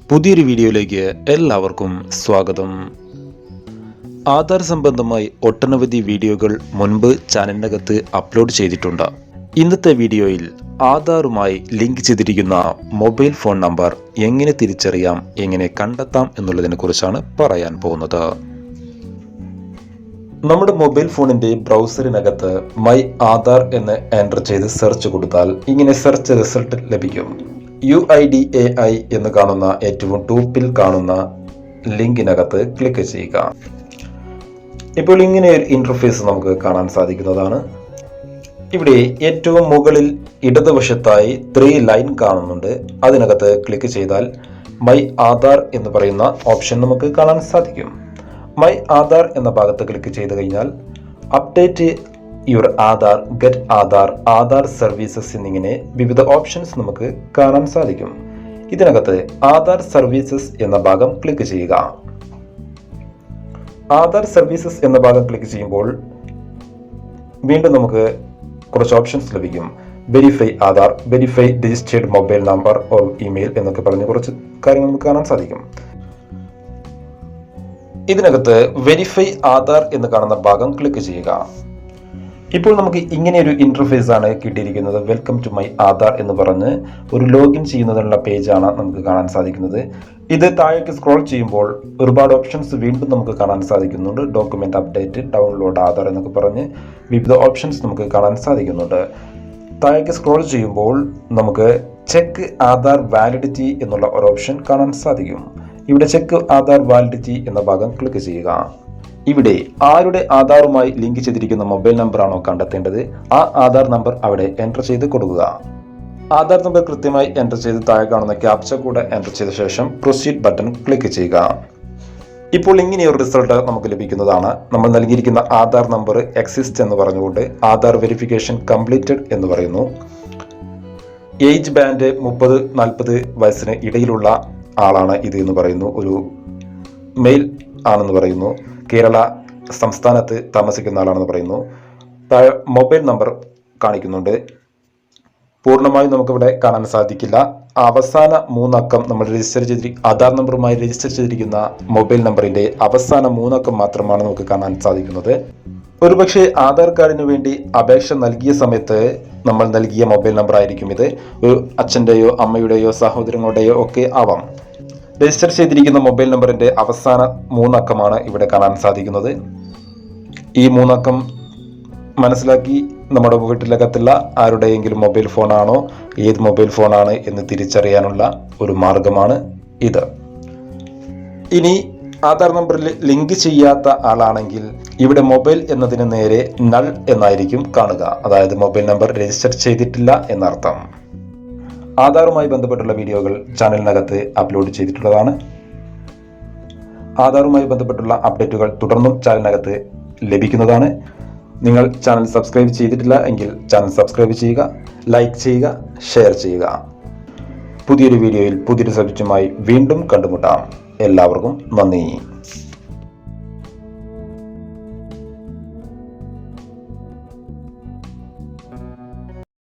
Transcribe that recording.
പുതിയൊരു വീഡിയോയിലേക്ക് എല്ലാവർക്കും സ്വാഗതം. ആധാർ സംബന്ധമായി ഒട്ടനവധി വീഡിയോകൾ മുൻപ് ചാനലിനകത്ത് അപ്ലോഡ് ചെയ്തിട്ടുണ്ട്. ഇന്നത്തെ വീഡിയോയിൽ ആധാറുമായി ലിങ്ക് ചെയ്തിരിക്കുന്ന മൊബൈൽ ഫോൺ നമ്പർ എങ്ങനെ തിരിച്ചറിയാം, എങ്ങനെ കണ്ടെത്താം എന്നുള്ളതിനെ കുറിച്ചാണ് പറയാൻ പോകുന്നത്. നമ്മുടെ മൊബൈൽ ഫോണിന്റെ ബ്രൗസറിനകത്ത് മൈ ആധാർ എന്ന് എൻ്റർ ചെയ്ത് സെർച്ച് കൊടുത്താൽ ഇങ്ങനെ സെർച്ച് റിസൾട്ട് ലഭിക്കും. UIDAI എന്ന് കാണുന്ന ഏറ്റവും ടോപ്പിൽ കാണുന്ന ലിങ്കിനകത്ത് ക്ലിക്ക് ചെയ്യുക. ഇപ്പോൾ ഇങ്ങനെ ഒരു ഇന്റർഫേസ് നമുക്ക് കാണാൻ സാധിക്കുന്നതാണ്. ഇവിടെ ഏറ്റവും മുകളിൽ ഇടതുവശത്തായി 3 ലൈൻ കാണുന്നുണ്ട്. അതിനകത്ത് ക്ലിക്ക് ചെയ്താൽ മൈ ആധാർ എന്ന് പറയുന്ന ഓപ്ഷൻ നമുക്ക് കാണാൻ സാധിക്കും. മൈ ആധാർ എന്ന ഭാഗത്ത് ക്ലിക്ക് ചെയ്ത് കഴിഞ്ഞാൽ update your Aadhaar, get Aadhaar, Aadhaar services എന്നിങ്ങനെ വിവിധ ഓപ്ഷൻസ് നമുക്ക് കാണാൻ സാധിക്കും. ഇതിനകത്ത് ആധാർ സർവീസസ് എന്ന ഭാഗം ക്ലിക്ക് ചെയ്യുക. ആധാർ സർവീസസ് എന്ന ഭാഗം ക്ലിക്ക് ചെയ്യുമ്പോൾ വീണ്ടും നമുക്ക് കുറച്ച് ഓപ്ഷൻസ് ലഭിക്കും. Verify Aadhaar, verify registered mobile number or email എന്നൊക്കെ പറഞ്ഞ് കുറച്ച് കാര്യങ്ങൾ നമുക്ക് കാണാൻ സാധിക്കും. ഇതിനകത്ത് വെരിഫൈ ആധാർ എന്ന് കാണുന്ന ഭാഗം ക്ലിക്ക് ചെയ്യുക. ഇപ്പോൾ നമുക്ക് ഇങ്ങനെയൊരു ഇന്റർഫേസ് ആണ് കിട്ടിയിരിക്കുന്നത്. വെൽക്കം ടു മൈ ആധാർ എന്ന് പറഞ്ഞ് ഒരു ലോഗിൻ ചെയ്യുന്നതിനുള്ള പേജാണ് നമുക്ക് കാണാൻ സാധിക്കുന്നത്. ഇത് താഴേക്ക് സ്ക്രോൾ ചെയ്യുമ്പോൾ ഒരുപാട് ഓപ്ഷൻസ് വീണ്ടും നമുക്ക് കാണാൻ സാധിക്കുന്നുണ്ട്. ഡോക്യുമെന്റ് അപ്ഡേറ്റ്, ഡൗൺലോഡ് ആധാർ എന്നൊക്കെ പറഞ്ഞ് വിവിധ ഓപ്ഷൻസ് നമുക്ക് കാണാൻ സാധിക്കുന്നുണ്ട്. താഴേക്ക് സ്ക്രോൾ ചെയ്യുമ്പോൾ നമുക്ക് ചെക്ക് ആധാർ വാലിഡിറ്റി എന്നുള്ള ഒരു ഓപ്ഷൻ കാണാൻ സാധിക്കും. ഇവിടെ ചെക്ക് ആധാർ വാലിഡിറ്റി എന്ന ഭാഗം ക്ലിക്ക് ചെയ്യുക. ഇവിടെ ആരുടെ ആധാറുമായി ലിങ്ക് ചെയ്തിരിക്കുന്ന മൊബൈൽ നമ്പറാണോ കണ്ടെത്തേണ്ടത്, ആ ആധാർ നമ്പർ അവിടെ എൻ്റർ ചെയ്ത് കൊടുക്കുക. ആധാർ നമ്പർ കൃത്യമായി എൻ്റർ ചെയ്ത് താഴെ കാണുന്ന ക്യാപ്ച കൂടെ എൻ്റർ ചെയ്ത ശേഷം പ്രൊസീഡ് ബട്ടൺ ക്ലിക്ക് ചെയ്യുക. ഇപ്പോൾ ഇങ്ങനെയൊരു റിസൾട്ട് നമുക്ക് ലഭിക്കുന്നതാണ്. നമ്മൾ നൽകിയിരിക്കുന്ന ആധാർ നമ്പർ എക്സിസ്റ്റ് എന്ന് പറഞ്ഞുകൊണ്ട് ആധാർ വെരിഫിക്കേഷൻ കംപ്ലീറ്റഡ് എന്ന് പറയുന്നു. ഏജ് ബാൻഡ് 30-40 വയസ്സിന് ഇടയിലുള്ള ആളാണ് ഇത് എന്ന് പറയുന്നു. ഒരു മെയിൽ ആണെന്ന് പറയുന്നു. കേരള സംസ്ഥാനത്ത് താമസിക്കുന്ന ആളാണെന്ന് പറയുന്നു. മൊബൈൽ നമ്പർ കാണിക്കുന്നുണ്ട്. പൂർണ്ണമായും നമുക്കിവിടെ കാണാൻ സാധിക്കില്ല. അവസാന 3 അക്കം നമ്മൾ ആധാർ നമ്പറുമായി രജിസ്റ്റർ ചെയ്തിരിക്കുന്ന മൊബൈൽ നമ്പറിന്റെ അവസാന 3 അക്കം മാത്രമാണ് നമുക്ക് കാണാൻ സാധിക്കുന്നത്. ഒരുപക്ഷെ ആധാർ കാർഡിന് വേണ്ടി അപേക്ഷ നൽകിയ സമയത്ത് നമ്മൾ നൽകിയ മൊബൈൽ നമ്പർ ആയിരിക്കും ഇത്. ഒരു അച്ഛൻ്റെയോ അമ്മയുടെയോ സഹോദരങ്ങളുടെയോ ഒക്കെ ആവാം. രജിസ്റ്റർ ചെയ്തിരിക്കുന്ന മൊബൈൽ നമ്പറിന്റെ അവസാന 3 അക്കമാണ് ഇവിടെ കാണാൻ സാധിക്കുന്നത്. ഈ 3 അക്കം മനസ്സിലാക്കി നമ്മുടെ വീട്ടിലകത്തുള്ള ആരുടെയെങ്കിലും മൊബൈൽ ഫോണാണോ, ഏത് മൊബൈൽ ഫോണാണ് എന്ന് തിരിച്ചറിയാനുള്ള ഒരു മാർഗമാണ് ഇത്. ഇനി ആധാർ നമ്പറിൽ ലിങ്ക് ചെയ്യാത്ത ആളാണെങ്കിൽ ഇവിടെ മൊബൈൽ എന്നതിന് നേരെ നൾ എന്നായിരിക്കും കാണുക. അതായത് മൊബൈൽ നമ്പർ രജിസ്റ്റർ ചെയ്തിട്ടില്ല എന്നർത്ഥം. ആധാറുമായി ബന്ധപ്പെട്ടുള്ള വീഡിയോകൾ ചാനലിനകത്ത് അപ്ലോഡ് ചെയ്തിട്ടുള്ളതാണ്. ആധാറുമായി ബന്ധപ്പെട്ടുള്ള അപ്ഡേറ്റുകൾ തുടർന്നും ചാനലിനകത്ത് ലഭിക്കുന്നതാണ്. നിങ്ങൾ ചാനൽ സബ്സ്ക്രൈബ് ചെയ്തിട്ടില്ല എങ്കിൽ ചാനൽ സബ്സ്ക്രൈബ് ചെയ്യുക, ലൈക്ക് ചെയ്യുക, ഷെയർ ചെയ്യുക. പുതിയൊരു വീഡിയോയിൽ പുതിയൊരു സബ്ജക്റ്റുമായി വീണ്ടും കണ്ടുമുട്ടാം. എല്ലാവർക്കും നന്ദി.